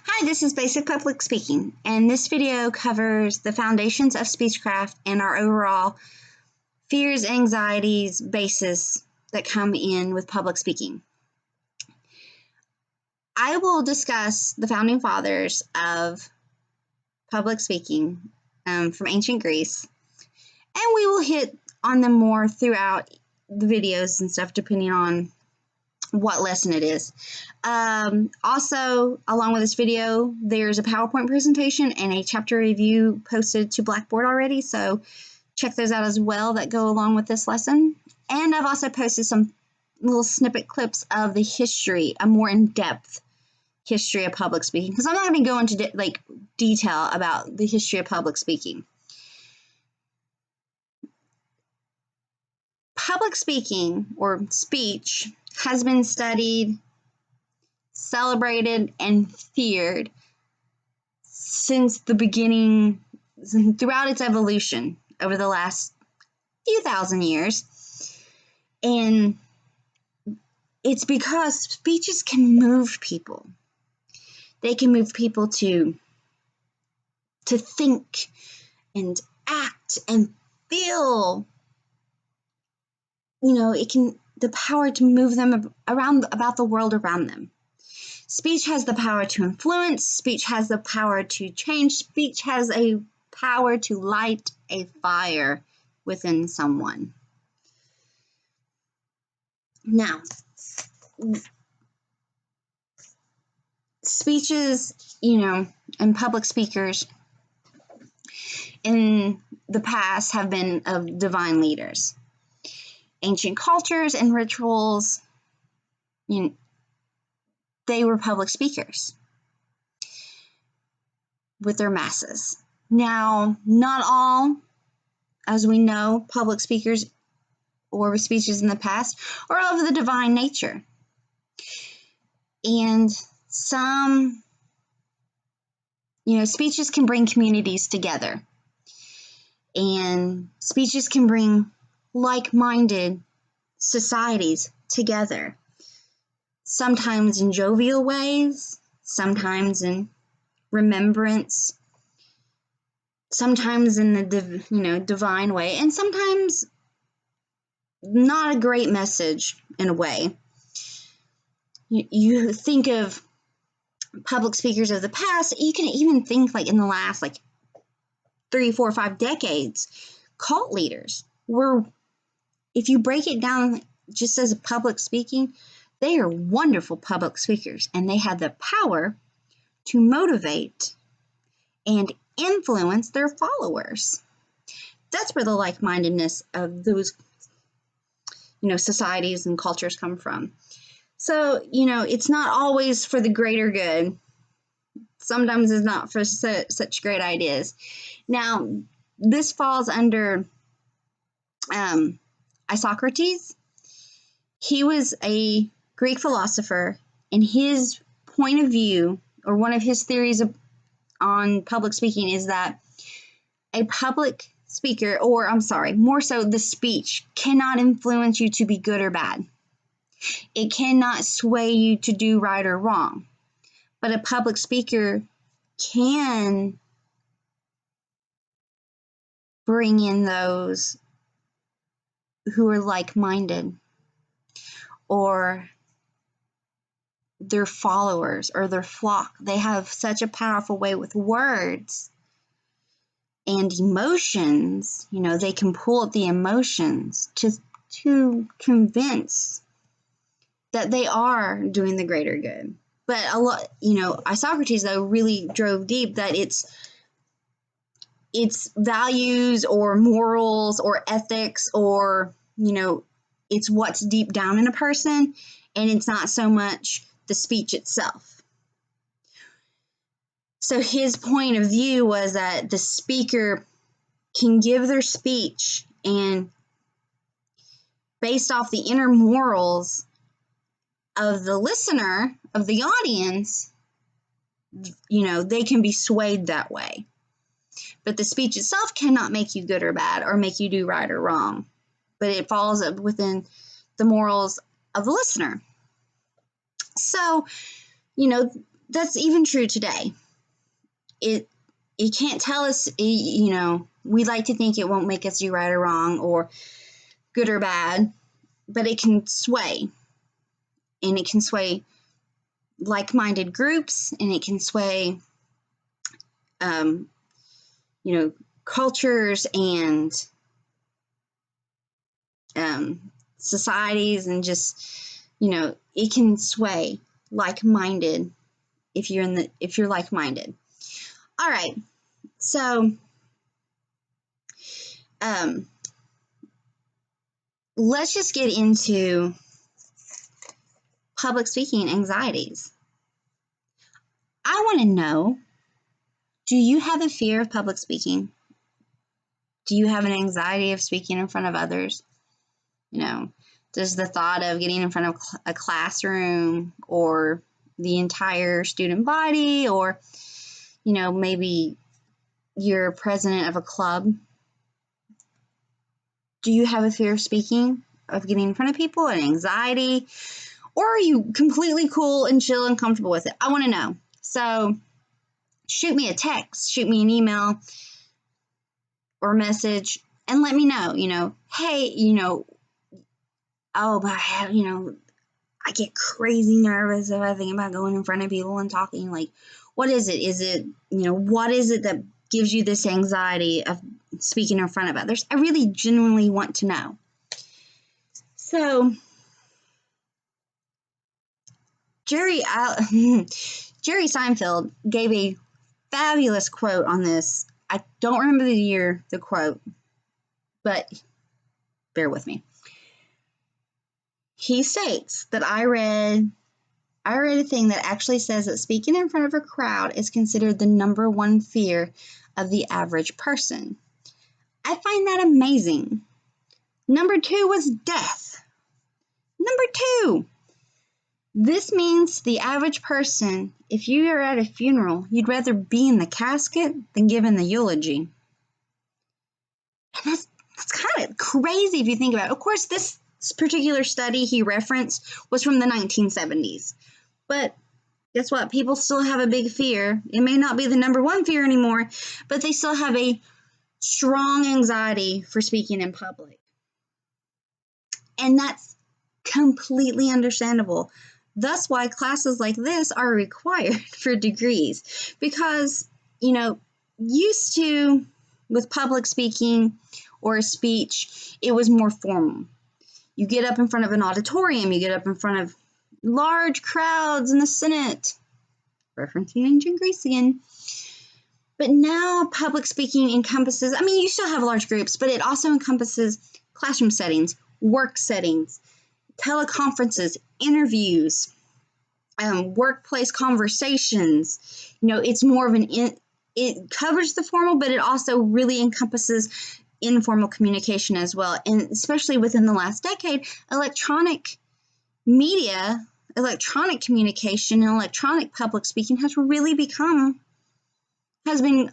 Hi, this is Basic Public Speaking, and this video covers the foundations of speechcraft and our overall fears, anxieties, basis that come in with public speaking. I will discuss the founding fathers of public speaking from ancient Greece, and we will hit on them more throughout the videos and stuff depending on what lesson it is. Also, along with this video, there's a PowerPoint presentation and a chapter review posted to Blackboard already, so check those out as well that go along with this lesson. And I've also posted some little snippet clips of the history, a more in-depth history of public speaking, because I'm not going to go into detail about the history of public speaking. Public speaking, or speech, has been studied, celebrated, and feared since the beginning, throughout its evolution over the last few thousand years. And it's because speeches can move people. They can move people to think and act and feel. You know, it can the power to move them around about the world around them. Speech has the power to influence. Speech has the power to change. Speech has a power to light a fire within someone. Now, speeches, and public speakers in the past have been of divine leaders. Ancient cultures and rituals, they were public speakers with their masses. Now, not all, as we know, public speakers or speeches in the past are of the divine nature. And some, speeches can bring communities together. And speeches can bring like-minded societies together, sometimes in jovial ways, sometimes in remembrance, sometimes in the divine way, and sometimes not a great message in a way. You think of public speakers of the past, you can even think like in the last 3, 4, 5 decades, cult leaders were, if you break it down just as a public speaking, they are wonderful public speakers, and they have the power to motivate and influence their followers. That's where the like-mindedness of those, societies and cultures come from. So, it's not always for the greater good. Sometimes it's not for such great ideas. Now, this falls under Isocrates. He was a Greek philosopher, and his point of view, or one of his theories on public speaking, is that a public speaker, or more so the speech, cannot influence you to be good or bad. It cannot sway you to do right or wrong. But a public speaker can bring in those who are like-minded, or their followers or their flock. They have such a powerful way with words and emotions. They can pull at the emotions to convince that they are doing the greater good. But a lot, Isocrates, though, really drove deep that it's values or morals or ethics, or, it's what's deep down in a person, and it's not so much the speech itself. So his point of view was that the speaker can give their speech, and based off the inner morals of the listener, of the audience, they can be swayed that way. But the speech itself cannot make you good or bad, or make you do right or wrong. But it falls within the morals of the listener. So, that's even true today. It can't tell us, we like to think it won't make us do right or wrong or good or bad, but it can sway. And it can sway like-minded groups, and it can sway, cultures and societies, and just, it can sway like-minded if you're like-minded. All right, so let's just get into public speaking anxieties. I want to know, do you have a fear of public speaking? Do you have an anxiety of speaking in front of others? Does the thought of getting in front of a classroom or the entire student body, or, maybe you're president of a club, do you have a fear of speaking, of getting in front of people, an anxiety, or are you completely cool and chill and comfortable with it? I want to know. So shoot me a text, shoot me an email or message, and let me know, hey, oh, but I get crazy nervous if I think about going in front of people and talking. Like, what is it? Is it, what is it that gives you this anxiety of speaking in front of others? I really genuinely want to know. So, Jerry Seinfeld gave a fabulous quote on this. I don't remember the quote, but bear with me. He states that I read a thing that actually says that speaking in front of a crowd is considered the number one fear of the average person. I find that amazing. Number 2 was death. Number 2. This means the average person, if you are at a funeral, you'd rather be in the casket than giving the eulogy. And that's kind of crazy if you think about it. Of course, this particular study he referenced was from the 1970s. But guess what? People still have a big fear. It may not be the number one fear anymore, but they still have a strong anxiety for speaking in public. And that's completely understandable. That's why classes like this are required for degrees. Because, used to, with public speaking or a speech, it was more formal. You get up in front of an auditorium, you get up in front of large crowds in the Senate, referencing ancient Greece again. But now public speaking encompasses, you still have large groups, but it also encompasses classroom settings, work settings, teleconferences, interviews, workplace conversations. It's more of it covers the formal, but it also really encompasses informal communication as well. And especially within the last decade, electronic media, electronic communication, and electronic public speaking has been,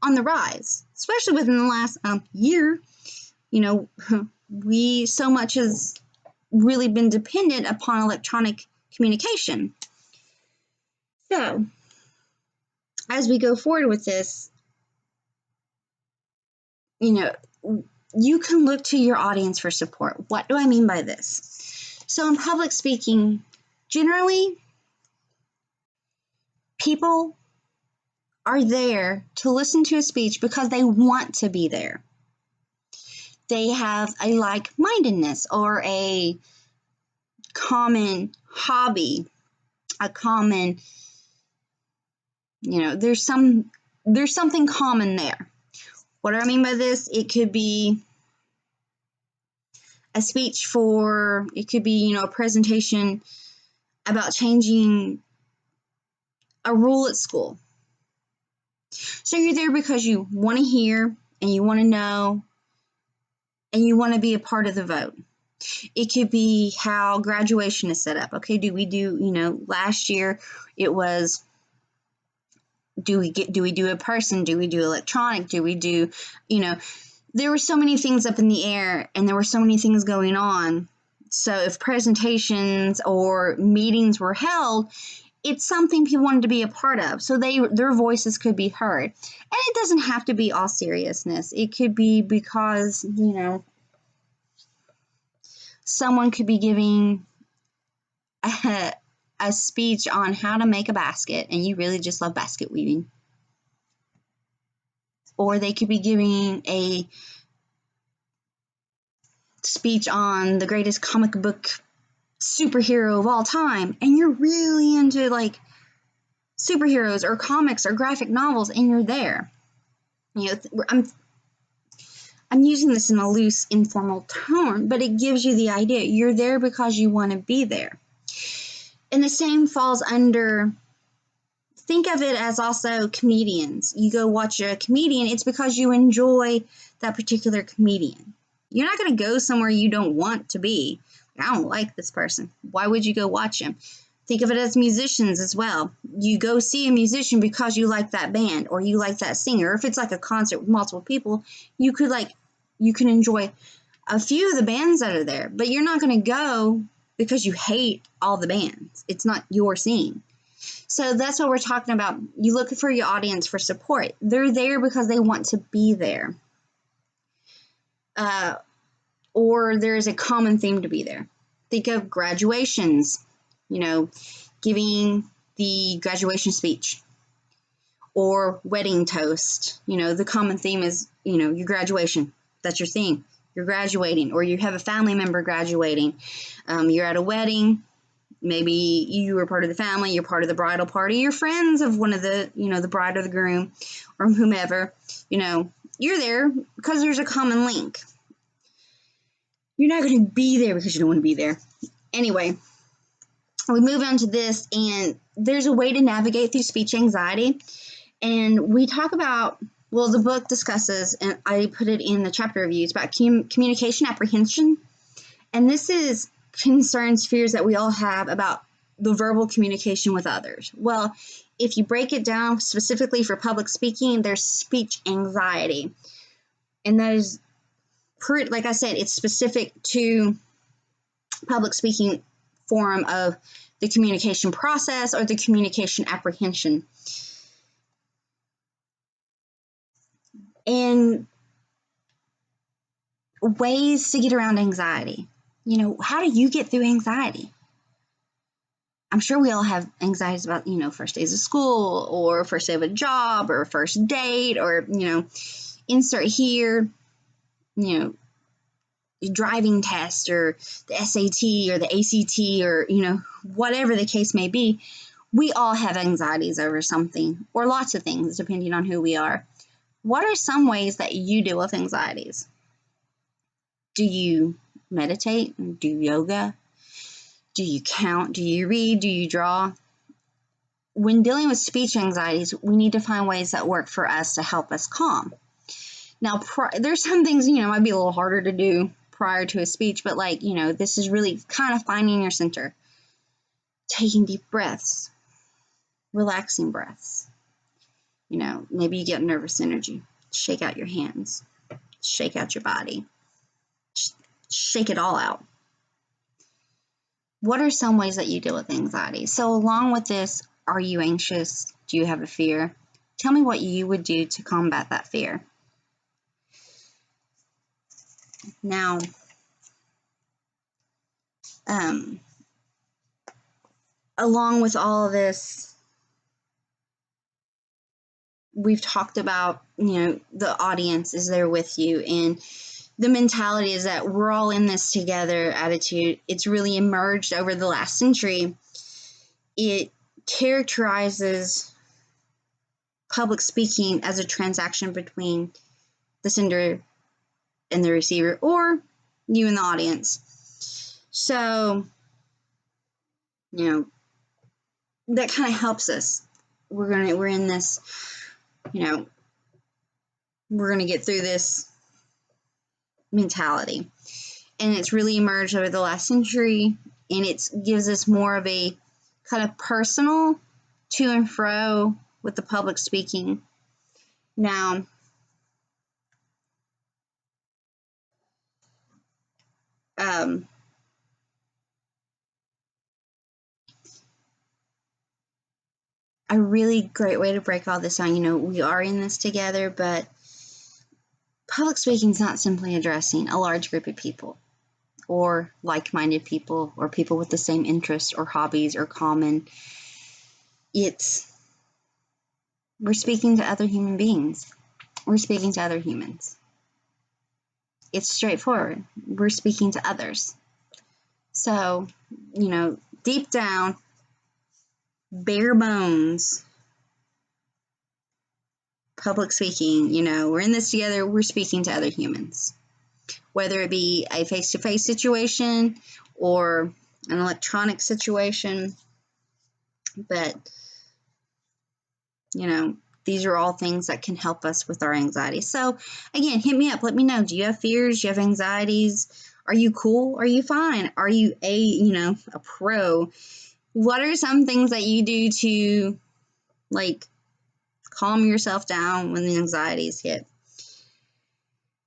on the rise, especially within the last year. We so much has really been dependent upon electronic communication. So, as we go forward with this, you can look to your audience for support. What do I mean by this? So in public speaking, generally, people are there to listen to a speech because they want to be there. They have a like-mindedness or a common hobby, a common, there's something common there. What do I mean by this? It could be a speech it could be, a presentation about changing a rule at school. So you're there because you want to hear and you want to know and you want to be a part of the vote. It could be how graduation is set up. Okay, do we do, last year it was, do we do a person? Do we do electronic? Do we do, there were so many things up in the air and there were so many things going on. So if presentations or meetings were held, it's something people wanted to be a part of, so their voices could be heard. And it doesn't have to be all seriousness. It could be because, you know, someone could be giving a speech on how to make a basket, and you really just love basket weaving. Or they could be giving a speech on the greatest comic book superhero of all time, and you're really into like superheroes or comics or graphic novels, and you're there. You know, I'm using this in a loose, informal tone, but it gives you the idea. You're there because you want to be there. And the same falls under, think of it as also comedians. You go watch a comedian, it's because you enjoy that particular comedian. You're not going to go somewhere you don't want to be. I don't like this person. Why would you go watch him? Think of it as musicians as well. You go see a musician because you like that band or you like that singer. Or if it's like a concert with multiple people, you can enjoy a few of the bands that are there, but you're not going to go because you hate all the bands. It's not your scene. So that's what we're talking about. You look for your audience for support. They're there because they want to be there. Or there's a common theme to be there. Think of graduations, you know, giving the graduation speech, or wedding toast. You know, the common theme is, you know, your graduation. That's your theme. You're graduating, or you have a family member graduating. You're at a wedding. Maybe you were part of the family, you're part of the bridal party, you're friends of one of the, you know, the bride or the groom or whomever. You know, you're there because there's a common link. You're not going to be there because you don't want to be there. Anyway, we move on to this, and there's a way to navigate through speech anxiety. And we talk about, well, the book discusses, and I put it in the chapter reviews, about communication apprehension. And this concerns fears that we all have about the verbal communication with others. Well, if you break it down specifically for public speaking, there's speech anxiety. And that is, like I said, it's specific to public speaking form of the communication process or the communication apprehension. And ways to get around anxiety. You know, how do you get through anxiety? I'm sure we all have anxieties about, you know, first days of school or first day of a job or first date or, you know, insert here, you know, driving test or the SAT or the ACT or, you know, whatever the case may be. We all have anxieties over something or lots of things depending on who we are. What are some ways that you deal with anxieties? Do you meditate? Do yoga? Do you count? Do you read? Do you draw? When dealing with speech anxieties, we need to find ways that work for us to help us calm. Now, there's some things, you know, might be a little harder to do prior to a speech, but like, you know, this is really kind of finding your center. Taking deep breaths, relaxing breaths. You know, maybe you get nervous energy. Shake out your hands, shake out your body, shake it all out. What are some ways that you deal with anxiety? So along with this, are you anxious? Do you have a fear? Tell me what you would do to combat that fear. Now, along with all of this, we've talked about, you know, the audience is there with you, and the mentality is that we're all in this together attitude. It's really emerged over the last century. It characterizes public speaking as a transaction between the sender and the receiver, or you and the audience. So, you know, that kind of helps us. We're in this, you know, we're going to get through this mentality. And it's really emerged over the last century, and it gives us more of a kind of personal to and fro with the public speaking. Now, a really great way to break all this down. We are in this together, but public speaking is not simply addressing a large group of people or like-minded people or people with the same interests or hobbies or common. We're speaking to other human beings. We're speaking to other humans. It's straightforward. We're speaking to others. So, deep down, bare bones, public speaking, we're in this together. We're speaking to other humans, whether it be a face-to-face situation or an electronic situation. But, these are all things that can help us with our anxiety. So, again, hit me up. Let me know. Do you have fears? Do you have anxieties? Are you cool? Are you fine? Are you a pro? What are some things that you do to, calm yourself down when the anxieties hit?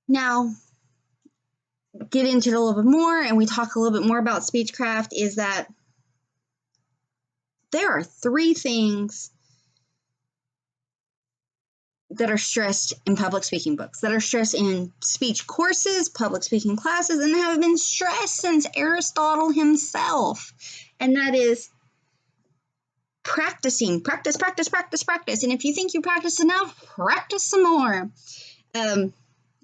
Now, get into it a little bit more, and we talk a little bit more about speechcraft, is that there are 3 things that are stressed in public speaking books, that are stressed in speech courses, public speaking classes, and have been stressed since Aristotle himself. And that is practicing. Practice. And if you think you practice enough, practice some more.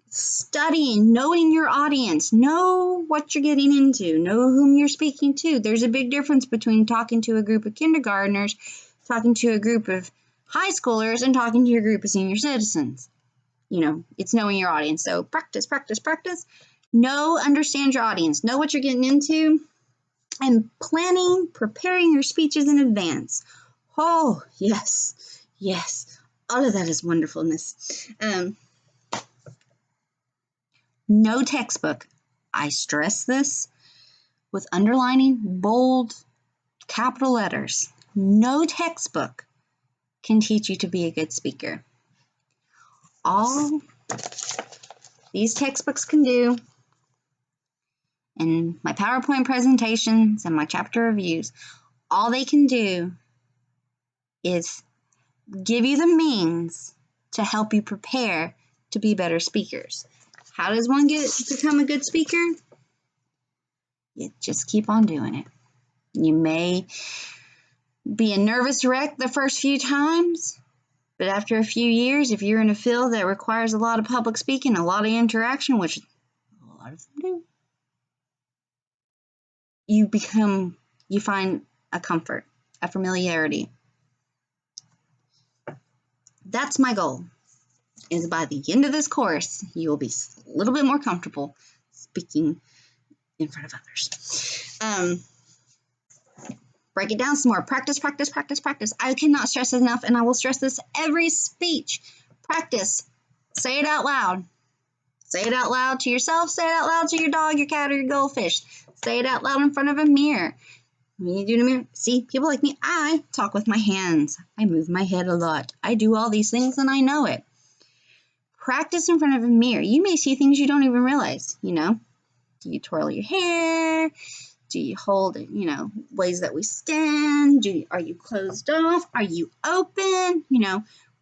Studying, knowing your audience, know what you're getting into, know whom you're speaking to. There's a big difference between talking to a group of kindergartners, talking to a group of high schoolers, and talking to a group of senior citizens. It's knowing your audience. So practice. Understand your audience, know what you're getting into, and preparing your speeches in advance. Oh, yes. All of that is wonderfulness. No textbook, I stress this with underlining, bold, capital letters. No textbook can teach you to be a good speaker. All these textbooks can do, and my PowerPoint presentations and my chapter reviews, all they can do is give you the means to help you prepare to be better speakers. How does one become a good speaker? You just keep on doing it. You may be a nervous wreck the first few times, but after a few years, if you're in a field that requires a lot of public speaking, a lot of interaction, which a lot of them do, you find a comfort, a familiarity. That's my goal, is by the end of this course, you will be a little bit more comfortable speaking in front of others. Break it down some more. Practice. I cannot stress it enough, and I will stress this every speech. Practice. Say it out loud. Say it out loud to yourself. Say it out loud to your dog, your cat, or your goldfish. Say it out loud in front of a mirror. When you do in a mirror, see, people like me, I talk with my hands. I move my head a lot. I do all these things, and I know it. Practice in front of a mirror. You may see things you don't even realize, Do you twirl your hair? Do you hold it, ways that we stand? Are you closed off? Are you open?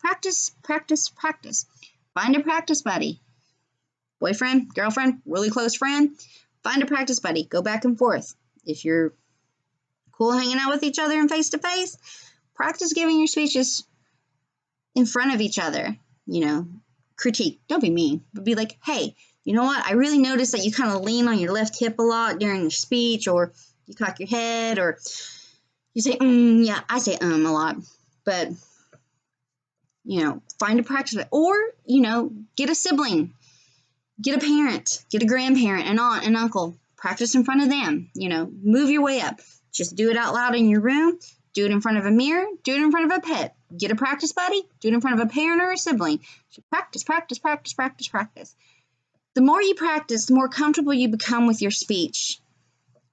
Practice. Find a practice buddy. Boyfriend, girlfriend, really close friend. Find a practice buddy. Go back and forth. If you're cool hanging out with each other and face-to-face, practice giving your speeches in front of each other. Critique. Don't be mean, but be like, hey, you know what? I really noticed that you kind of lean on your left hip a lot during your speech, or you cock your head, or you say, yeah, I say, a lot. But, find a practice, or, get a sibling, get a parent, get a grandparent, an aunt, an uncle, practice in front of them, move your way up. Just do it out loud in your room, do it in front of a mirror, do it in front of a pet, get a practice buddy, do it in front of a parent or a sibling. Practice. The more you practice, the more comfortable you become with your speech,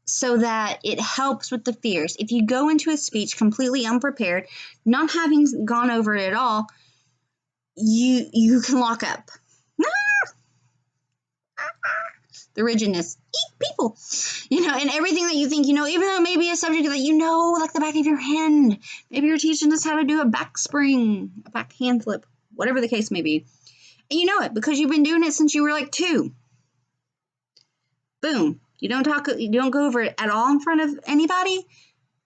so that it helps with the fears. If you go into a speech completely unprepared, not having gone over it at all, you can lock up. the rigidness. Eat people, and everything that you think, even though it may be a subject that you know like the back of your hand. Maybe you're teaching us how to do a back spring, a back hand flip, whatever the case may be. And you know it because you've been doing it since you were like 2. Boom. You don't go over it at all in front of anybody,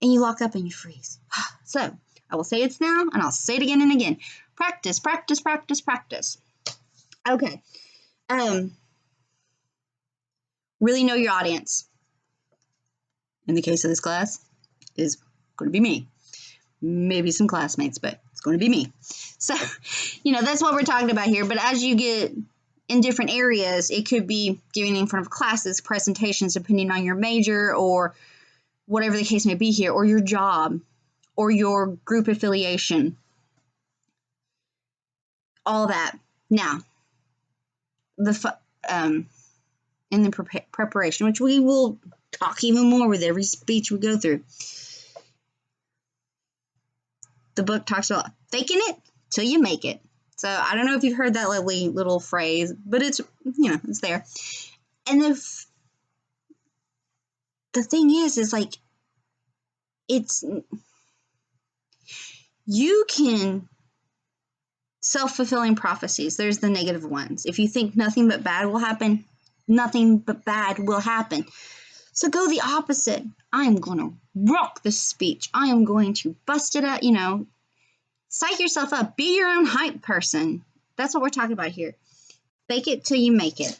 and you lock up and you freeze. So I will say it's now, and I'll say it again and again. Practice, practice, practice, practice. Okay. Really know your audience. In the case of this class, is going to be me. Maybe some classmates, but it's going to be me. So, that's what we're talking about here. But as you get in different areas, it could be giving in front of classes, presentations, depending on your major or whatever the case may be here, or your job, or your group affiliation, all that. Now, in the preparation, which we will talk even more with every speech we go through. The book talks about faking it till you make it. So I don't know if you've heard that lovely little phrase, but it's, it's there. And the thing is like, you can self-fulfilling prophecies. There's the negative ones. If you think nothing but bad will happen, nothing but bad will happen. So go the opposite. I'm going to rock this speech. I am going to bust it out, psych yourself up. Be your own hype person. That's what we're talking about here. Fake it till you make it.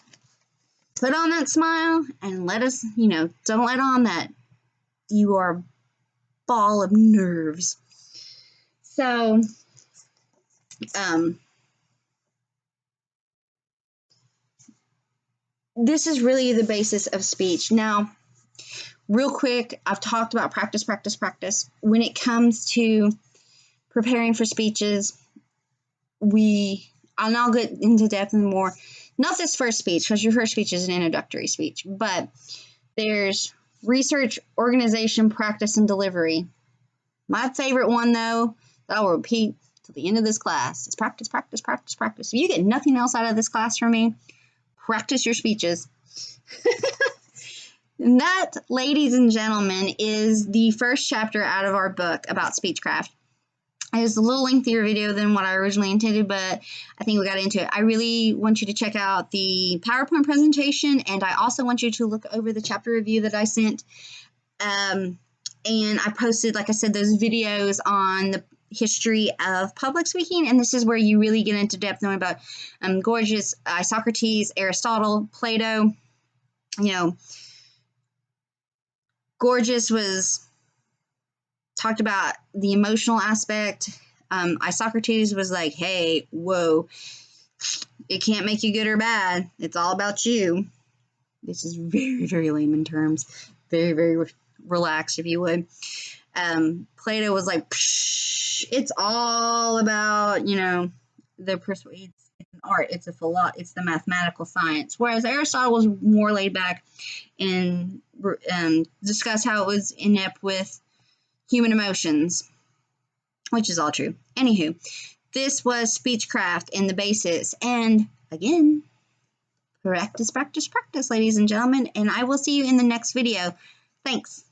Put on that smile and let us, don't let on that you are a ball of nerves. So, this is really the basis of speech. Now, real quick, I've talked about practice, practice, practice. When it comes to preparing for speeches, and I'll get into depth and more. Not this first speech, because your first speech is an introductory speech, but there's research, organization, practice, and delivery. My favorite one, though, that I'll repeat to the end of this class is practice, practice, practice, practice. If you get nothing else out of this class from me, practice your speeches. And that, ladies and gentlemen, is the first chapter out of our book about speechcraft. It was a little lengthier video than what I originally intended, but I think we got into it. I really want you to check out the PowerPoint presentation, and I also want you to look over the chapter review that I sent. And I posted, like I said, those videos on the history of public speaking, and this is where you really get into depth knowing about Gorgias, Socrates, Aristotle, Plato. Gorgias was talked about the emotional aspect. Socrates was like, hey, whoa, it can't make you good or bad. It's all about you. This is very, very layman terms. Very, very relaxed, if you would. Plato was like, psh, it's all about, the persuade. It's an art. It's the mathematical science. Whereas Aristotle was more laid back and discussed how it was inept with human emotions, which is all true. Anywho, this was speechcraft in the basis. And again, practice, practice, practice, ladies and gentlemen. And I will see you in the next video. Thanks.